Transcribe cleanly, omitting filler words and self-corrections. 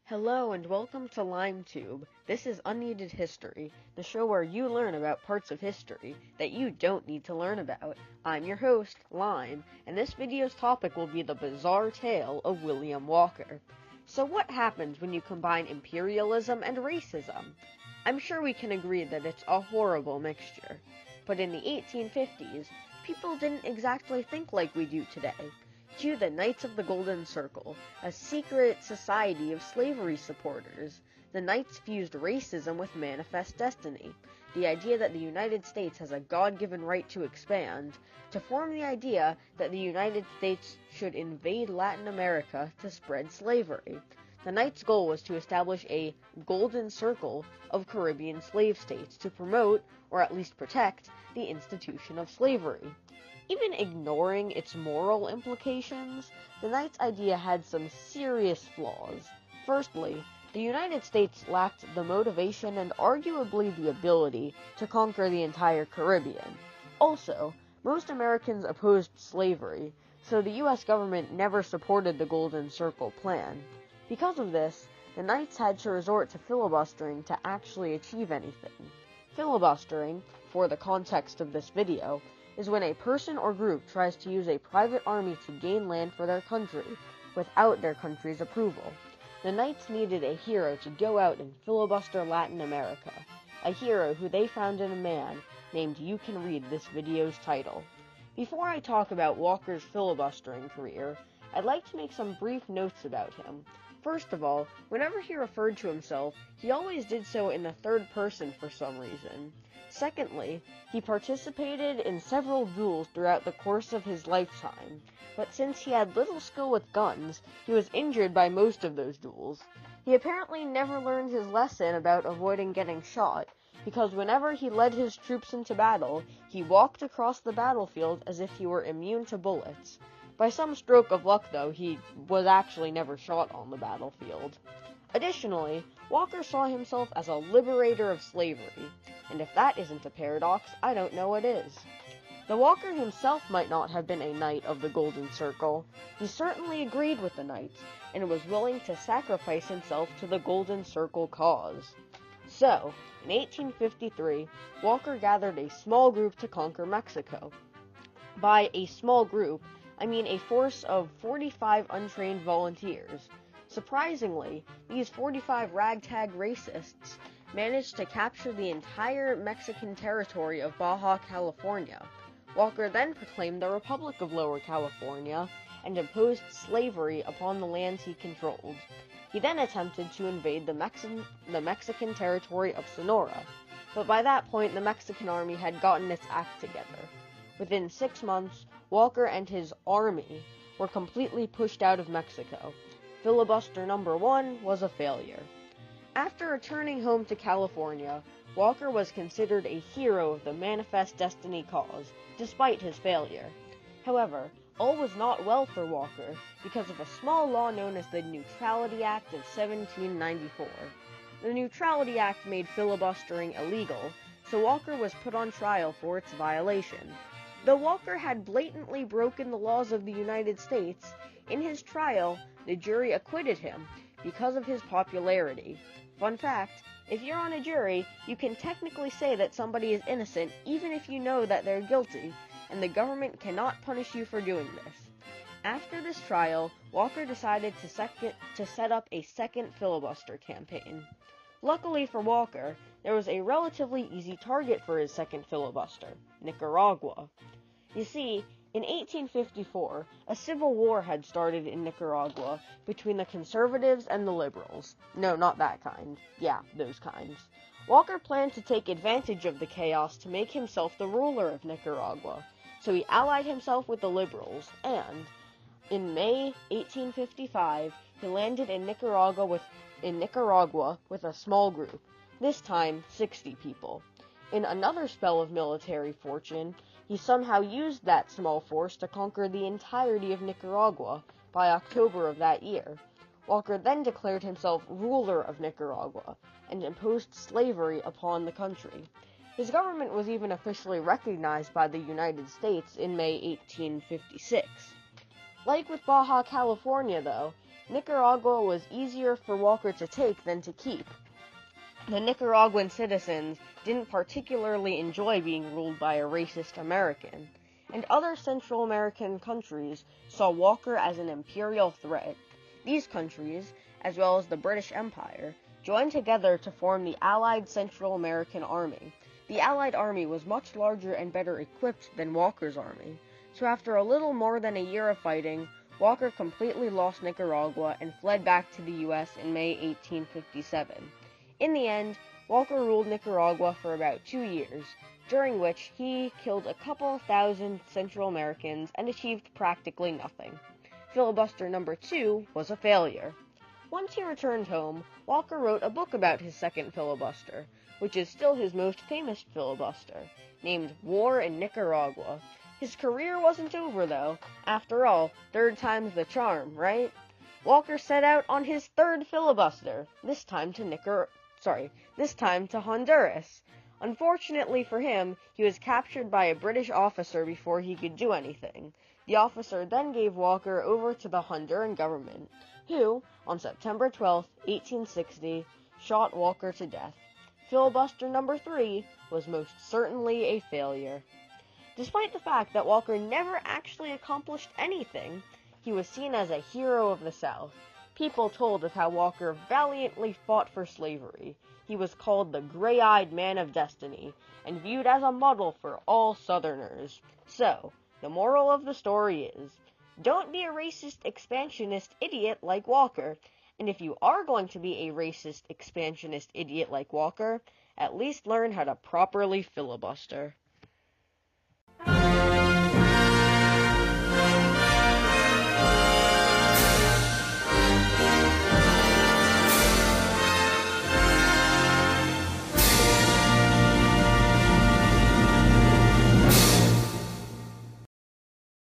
Hello and welcome to LimeTube. This is Unneeded History, the show where you learn about parts of history that you don't need to learn about. I'm your host, Lime, and this video's topic will be the bizarre tale of William Walker. So what happens when you combine imperialism and racism? I'm sure we can agree that it's a horrible mixture. But in the 1850s, people didn't exactly think like we do today. Cue the Knights of the Golden Circle, a secret society of slavery supporters. The Knights fused racism with manifest destiny, the idea that the United States has a God-given right to expand, to form the idea that the United States should invade Latin America to spread slavery. The Knights' goal was to establish a Golden Circle of Caribbean slave states to promote, or at least protect, the institution of slavery. Even ignoring its moral implications, the Knights' idea had some serious flaws. Firstly, the United States lacked the motivation and arguably the ability to conquer the entire Caribbean. Also, most Americans opposed slavery, so the U.S. government never supported the Golden Circle plan. Because of this, the Knights had to resort to filibustering to actually achieve anything. Filibustering, for the context of this video, is when a person or group tries to use a private army to gain land for their country without their country's approval. The Knights needed a hero to go out and filibuster Latin America, a hero who they found in a man named You Can Read This Video's title. Before I talk about Walker's filibustering career, I'd like to make some brief notes about him. First of all, whenever he referred to himself, he always did so in the third person for some reason. Secondly, he participated in several duels throughout the course of his lifetime, but since he had little skill with guns, he was injured by most of those duels. He apparently never learned his lesson about avoiding getting shot, because whenever he led his troops into battle, he walked across the battlefield as if he were immune to bullets. By some stroke of luck, though, he was actually never shot on the battlefield. Additionally, Walker saw himself as a liberator of slavery, and if that isn't a paradox, I don't know what is. Though Walker himself might not have been a Knight of the Golden Circle, he certainly agreed with the Knights, and was willing to sacrifice himself to the Golden Circle cause. So, in 1853, Walker gathered a small group to conquer Mexico. By a small group, I mean a force of 45 untrained volunteers. Surprisingly, these 45 ragtag racists managed to capture the entire Mexican territory of Baja California. Walker then proclaimed the Republic of Lower California and imposed slavery upon the lands he controlled. He then attempted to invade the Mexican territory of Sonora, but by that point the Mexican army had gotten its act together. Within 6 months, Walker and his army were completely pushed out of Mexico. Filibuster number 1 was a failure. After returning home to California, Walker was considered a hero of the manifest destiny cause, despite his failure. However, all was not well for Walker because of a small law known as the Neutrality Act of 1794. The Neutrality Act made filibustering illegal, so Walker was put on trial for its violation. Though Walker had blatantly broken the laws of the United States, in his trial, the jury acquitted him because of his popularity. Fun fact, if you're on a jury, you can technically say that somebody is innocent even if you know that they're guilty, and the government cannot punish you for doing this. After this trial, Walker decided to set up a second filibuster campaign. Luckily for Walker, there was a relatively easy target for his second filibuster, Nicaragua. You see, in 1854, a civil war had started in Nicaragua between the conservatives and the liberals. No, not that kind. Yeah, those kinds. Walker planned to take advantage of the chaos to make himself the ruler of Nicaragua, so he allied himself with the liberals, and in May 1855, he landed in Nicaragua with a small group, this time 60 people. In another spell of military fortune, he somehow used that small force to conquer the entirety of Nicaragua by October of that year. Walker then declared himself ruler of Nicaragua and imposed slavery upon the country. His government was even officially recognized by the United States in May 1856. Like with Baja California, though, Nicaragua was easier for Walker to take than to keep. The Nicaraguan citizens didn't particularly enjoy being ruled by a racist American, and other Central American countries saw Walker as an imperial threat. These countries, as well as the British Empire, joined together to form the Allied Central American Army. The Allied army was much larger and better equipped than Walker's army, so after a little more than a year of fighting, Walker completely lost Nicaragua and fled back to the U.S. in May 1857. In the end, Walker ruled Nicaragua for about 2 years, during which he killed a couple thousand Central Americans and achieved practically nothing. Filibuster number 2 was a failure. Once he returned home, Walker wrote a book about his second filibuster, which is still his most famous filibuster, named War in Nicaragua. His career wasn't over, though. After all, third time's the charm, right? Walker set out on his third filibuster, this time to Honduras. Unfortunately for him, he was captured by a British officer before he could do anything. The officer then gave Walker over to the Honduran government, who, on September 12, 1860, shot Walker to death. Filibuster number 3 was most certainly a failure. Despite the fact that Walker never actually accomplished anything, he was seen as a hero of the South. People told of how Walker valiantly fought for slavery. He was called the gray-eyed man of destiny, and viewed as a model for all Southerners. So, the moral of the story is, don't be a racist expansionist idiot like Walker, and if you are going to be a racist expansionist idiot like Walker, at least learn how to properly filibuster.